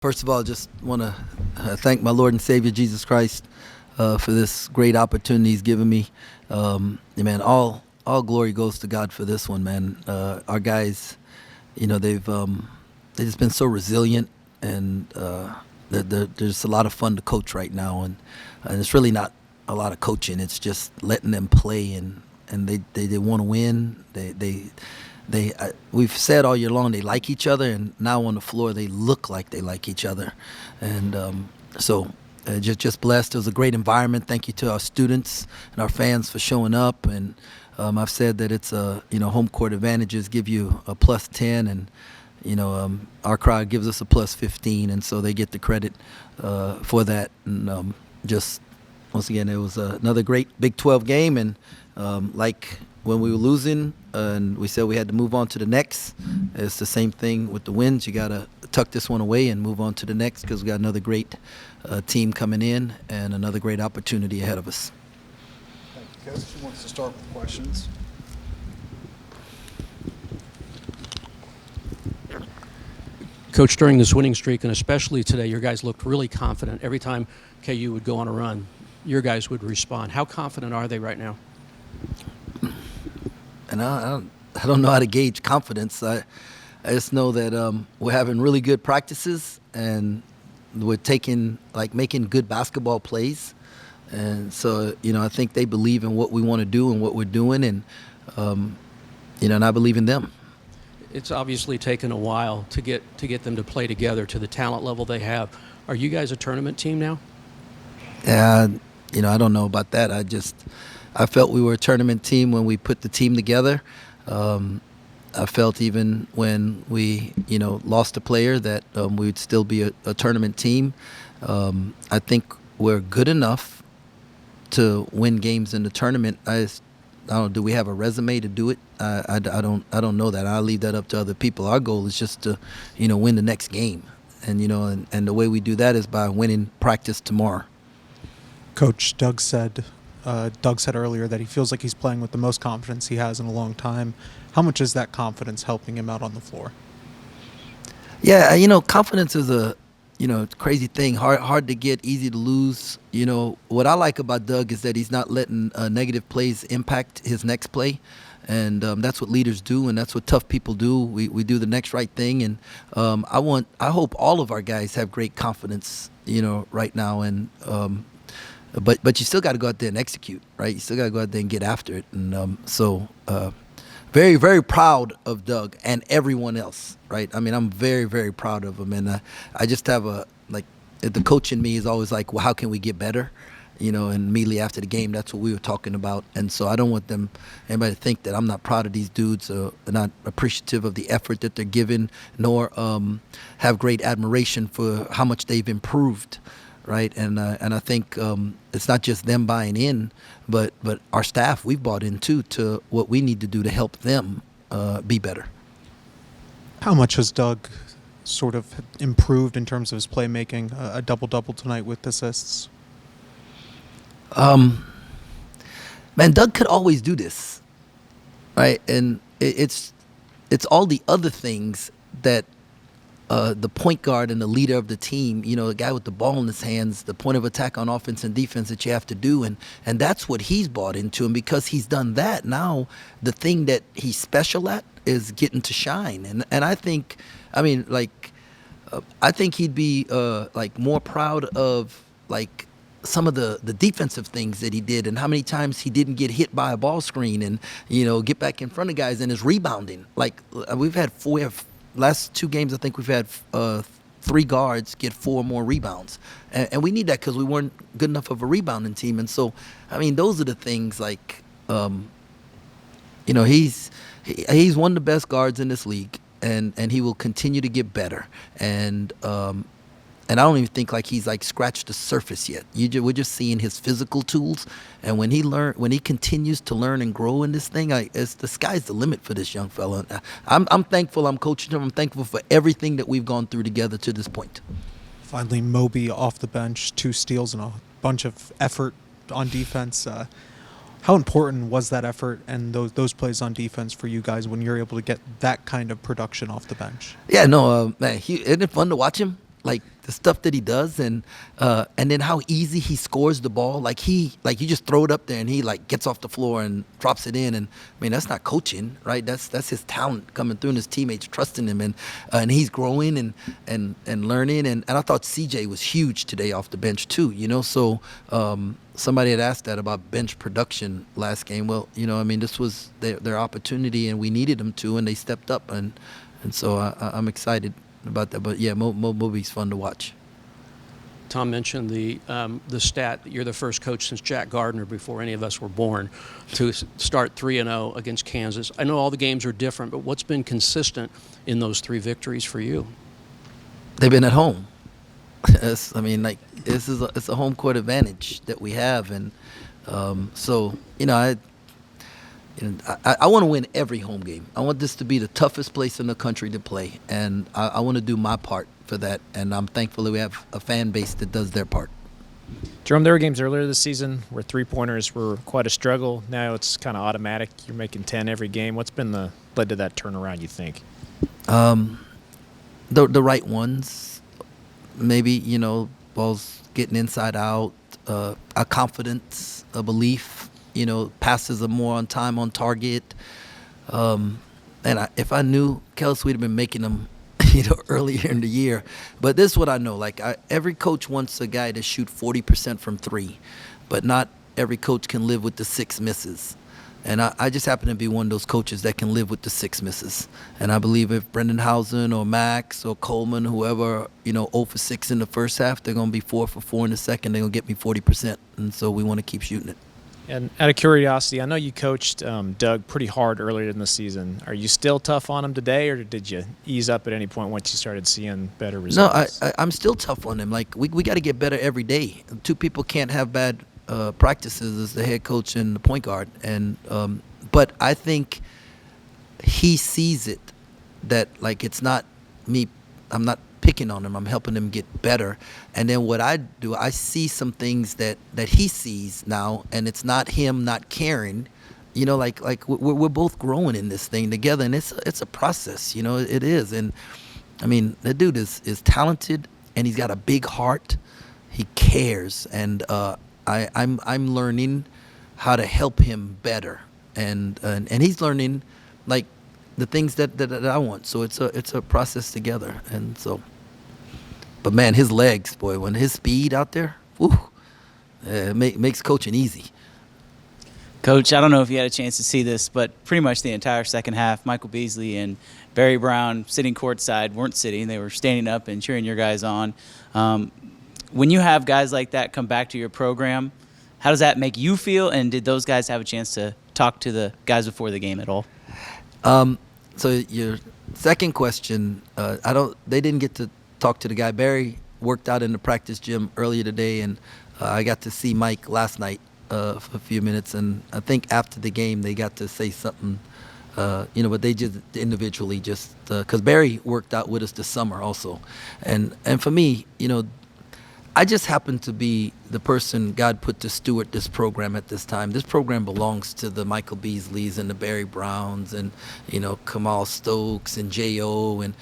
First of all, just want to thank my Lord and Savior Jesus Christ for this great opportunity He's given me. Man, all glory goes to God for this one, man. Our guys, they've just been so resilient, and there's a lot of fun to coach right now, and it's really not a lot of coaching. It's just letting them play, and they want to win. We've said all year long they like each other, and now on the floor they look like they like each other, and just blessed. It was a great environment. Thank you to our students and our fans for showing up, and I've said that it's home court advantages give you a +10, and our crowd gives us a +15, and so they get the credit for that. And just once again, it was another great Big 12 game, and like when we were losing and we said we had to move on to the next, it's the same thing with the wins. You got to tuck this one away and move on to the next, because we got another great team coming in and another great opportunity ahead of us. Thank you, Coach. Who wants to start with questions? Coach, during this winning streak, and especially today, your guys looked really confident. Every time KU would go on a run, your guys would respond. How confident are they right now? And I don't know how to gauge confidence. I just know that we're having really good practices, and we're making good basketball plays. And so, I think they believe in what we want to do and what we're doing, and and I believe in them. It's obviously taken a while to get them to play together to the talent level they have. Are you guys a tournament team now? Yeah, I don't know about that. I felt we were a tournament team when we put the team together. I felt even when we, lost a player that we would still be a tournament team. I think we're good enough to win games in the tournament. I don't know, do we have a resume to do it? I don't know that. I'll leave that up to other people. Our goal is just to, win the next game. And, and the way we do that is by winning practice tomorrow. Coach, Doug said earlier that he feels like he's playing with the most confidence he has in a long time. How much is that confidence helping him out on the floor? Yeah, confidence is a crazy thing, hard to get, easy to lose. What I like about Doug is that he's not letting negative plays impact his next play, and that's what leaders do, and that's what tough people do. We do the next right thing, and I hope all of our guys have great confidence, right now, and but you still got to go out there and execute, right? You still got to go out there and get after it, and very, very proud of Doug and everyone else, right? I mean, I'm very, very proud of him, and I just have the coach in me is always like, well, how can we get better? And immediately after the game, that's what we were talking about, and so I don't want anybody to think that I'm not proud of these dudes, or not appreciative of the effort that they're giving, nor have great admiration for how much they've improved. Right, and I think it's not just them buying in, but our staff, we've bought in too, to what we need to do to help them be better. How much has Doug sort of improved in terms of his playmaking? A double-double tonight with assists. Man, Doug could always do this, right? And it's all the other things that the point guard and the leader of the team, the guy with the ball in his hands, the point of attack on offense and defense that you have to do. And that's what he's bought into. And because he's done that, now the thing that he's special at is getting to shine. And I think, I think he'd be more proud of some of the defensive things that he did, and how many times he didn't get hit by a ball screen, and, get back in front of guys, and his rebounding. We have last two games, I think we've had 3 guards get 4 more rebounds. And we need that because we weren't good enough of a rebounding team. And so, those are the things he's one of the best guards in this league, and he will continue to get better. And I don't even think he's scratched the surface yet. We're just seeing his physical tools, and when he continues to learn and grow in this thing, the sky's the limit for this young fella. I'm thankful. I'm coaching him. I'm thankful for everything that we've gone through together to this point. Finally, Moby off the bench, 2 steals and a bunch of effort on defense. How important was that effort and those plays on defense for you guys when you're able to get that kind of production off the bench? Yeah, no, man, isn't it fun to watch him? like the stuff that he does, and then how easy he scores the ball. Like you just throw it up there and he like gets off the floor and drops it in. And I mean, that's not coaching, right? That's his talent coming through and his teammates trusting him, and he's growing and learning. And I thought CJ was huge today off the bench too. So somebody had asked that about bench production last game. Well, I mean, this was their opportunity, and we needed them to, and they stepped up, and so I'm excited about that. But yeah, Moby's fun to watch. Tom mentioned the stat that you're the first coach since Jack Gardner, before any of us were born, to start 3-0 against Kansas. I know all the games are different, but what's been consistent in those 3 victories for you? They've been at home. It's a home court advantage that we have, and so I want to win every home game. I want this to be the toughest place in the country to play, and I want to do my part for that, and I'm thankful that we have a fan base that does their part. Jerome, there were games earlier this season where three-pointers were quite a struggle. Now it's kind of automatic. You're making 10 every game. What's been led to that turnaround, you think? The right ones, maybe, balls getting inside out, a confidence, a belief. Passes are more on time, on target. If I knew Kels, we'd have been making them, earlier in the year. But this is what I know. Every coach wants a guy to shoot 40% from 3, but not every coach can live with the 6 misses. And I just happen to be one of those coaches that can live with the 6 misses. And I believe if Brendan Housen or Max or Coleman, whoever, 0 for 6 in the first half, they're going to be 4 for 4 in the second. They're going to get me 40%. And so we want to keep shooting it. And out of curiosity, I know you coached Doug pretty hard earlier in the season. Are you still tough on him today, or did you ease up at any point once you started seeing better results? No, I'm still tough on him. We got to get better every day. 2 people can't have bad practices as the head coach and the point guard. And but I think he sees it that it's not me. I'm not picking on him. I'm helping him get better. And then what I do, I see some things that he sees now, and it's not him not caring. We're both growing in this thing together, and it's a process. It is. And I mean, that dude is talented, and he's got a big heart. He cares, and I'm learning how to help him better, and he's learning the things that I want. So it's a process together, and so. But man, his legs, boy, when his speed out there, makes coaching easy. Coach, I don't know if you had a chance to see this, but pretty much the entire second half, Michael Beasley and Barry Brown, sitting courtside, weren't sitting. They were standing up and cheering your guys on. When you have guys like that come back to your program, how does that make you feel? And did those guys have a chance to talk to the guys before the game at all? So your second question, they didn't get to talk to the guy. Barry worked out in the practice gym earlier today, and I got to see Mike last night for a few minutes, and I think after the game they got to say something, but they just individually because Barry worked out with us this summer also, and for me, I just happen to be the person God put to steward this program at this time. This program belongs to the Michael Beasleys and the Barry Browns and, Kamal Stokes and J.O. and,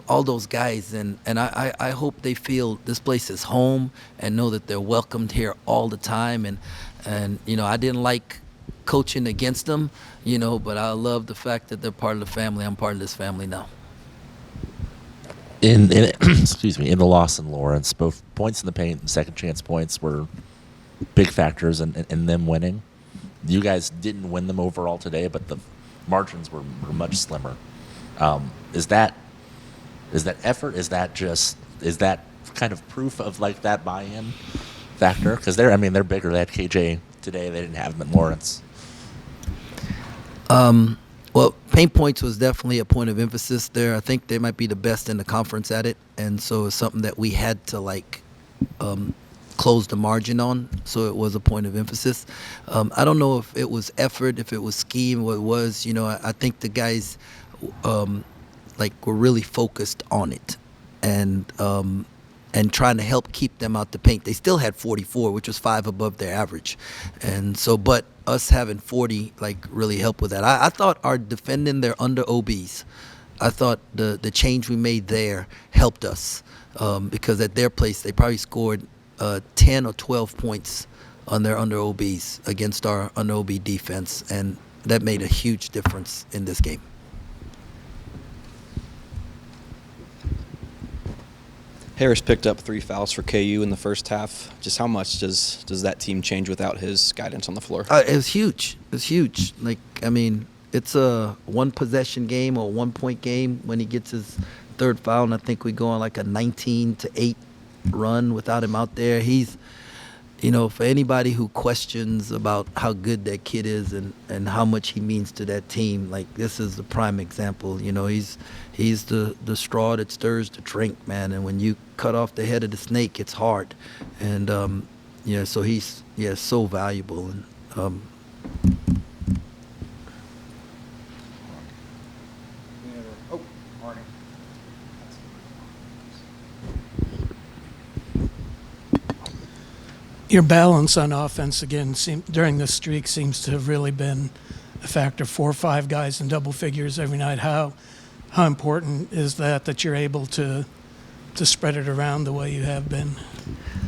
all those guys. And I hope they feel this place is home and know that they're welcomed here all the time. And I didn't like coaching against them, but I love the fact that they're part of the family. I'm part of this family now. In the loss in Lawrence, both points in the paint and second chance points were big factors in them winning. You guys didn't win them overall today, but the margins were much slimmer. Is that effort? Is that kind of proof of that buy-in factor? Because they're bigger. They had KJ today. They didn't have him at Lawrence. Well, paint points was definitely a point of emphasis there. I think they might be the best in the conference at it, and so it's something that we had to close the margin on. So it was a point of emphasis. I don't know if it was effort, if it was scheme, what it was. I think the guys were really focused on it, and trying to help keep them out the paint. They still had 44, which was 5 above their average, and so us having 40 really helped with that. I thought our defending their under OBs, I thought the change we made there helped us because at their place they probably scored 10 or 12 points on their under OBs against our under OB defense, and that made a huge difference in this game. Harris picked up 3 fouls for KU in the first half. Just how much does that team change without his guidance on the floor? It was huge. It was huge. Like, I mean, it's a 1-possession game or a 1-point game when he gets his 3rd foul, and I think we go on like a 19-8 run without him out there. He's, you know, for anybody who questions about how good that kid is and how much he means to that team, like, this is the prime example. You know, he's the straw that stirs the drink, man. And when you cut off the head of the snake, it's hard. And so he's so valuable. And Arnie. Your balance on offense again during this streak seems to have really been a factor. 4 or 5 guys in double figures every night. How important is that you're able to spread it around the way you have been?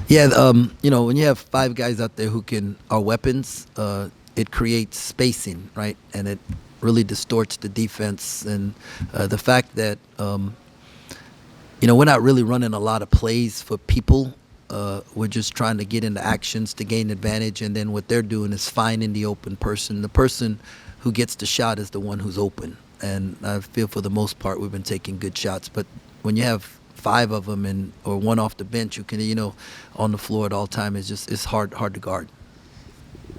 Yeah, you know, when you have 5 guys out there who are weapons, it creates spacing, right? And it really distorts the defense. And the fact that, you know, we're not really running a lot of plays for people. We're just trying to get into actions to gain advantage. And then what they're doing is finding the open person. The person who gets the shot is the one who's open. And I feel for the most part we've been taking good shots. But when you have 5 of them or 1 off the bench, you can, you know, on the floor at all time, it's hard to guard.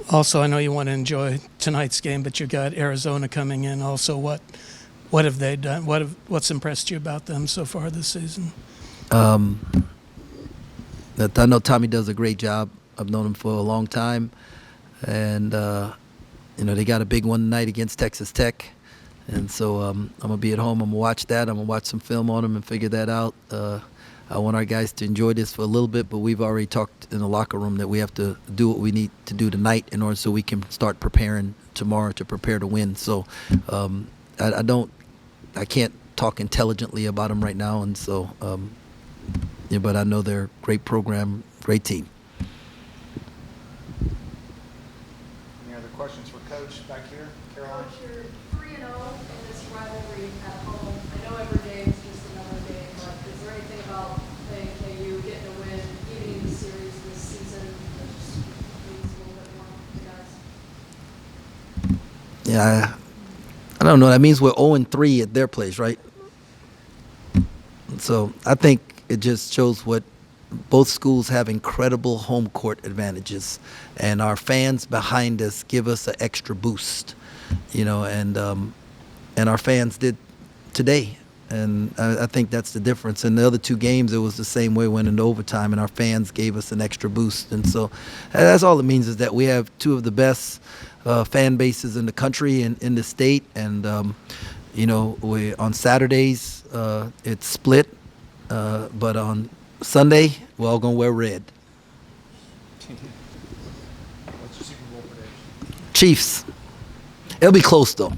Also, I know you want to enjoy tonight's game, but you got Arizona coming in. Also, what have they done? What's impressed you about them so far this season? I know Tommy does a great job. I've known him for a long time, and you know, they got a big one tonight against Texas Tech. And so I'm going to be at home. I'm going to watch that. I'm going to watch some film on them and figure that out. I want our guys to enjoy this for a little bit, but we've already talked in the locker room that we have to do what we need to do tonight in order so we can start preparing tomorrow to prepare to win. So I can't talk intelligently about them right now. And so, yeah, but I know they're a great program, great team. Any other questions for Coach back here? Caroline? Coach, you're 3-0 in this rivalry at home. I know every game is just another game, but is there anything about playing KU, getting a win, even in the series this season that just means a little bit more to you guys? Yeah, I don't know. That means we're 0-3 at their place, right? So I think it just shows what both schools have incredible home court advantages, and our fans behind us give us an extra boost, you know, and our fans did today. And I think that's the difference. In the other 2 games, it was the same way, went into overtime, and our fans gave us an extra boost. And so that's all it means, is that we have 2 of the best fan bases in the country and in the state. And, you know, on Saturdays, it's split. But on Sunday, we're all going to wear red. What's your Super Bowl prediction? Chiefs. It'll be close, though.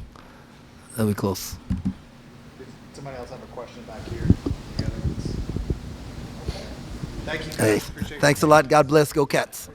It'll be close. Did somebody else have a question back here? The other ones? Okay. Thank you, Coach. Hey, Appreciate thanks a your lot. God bless. Go Cats.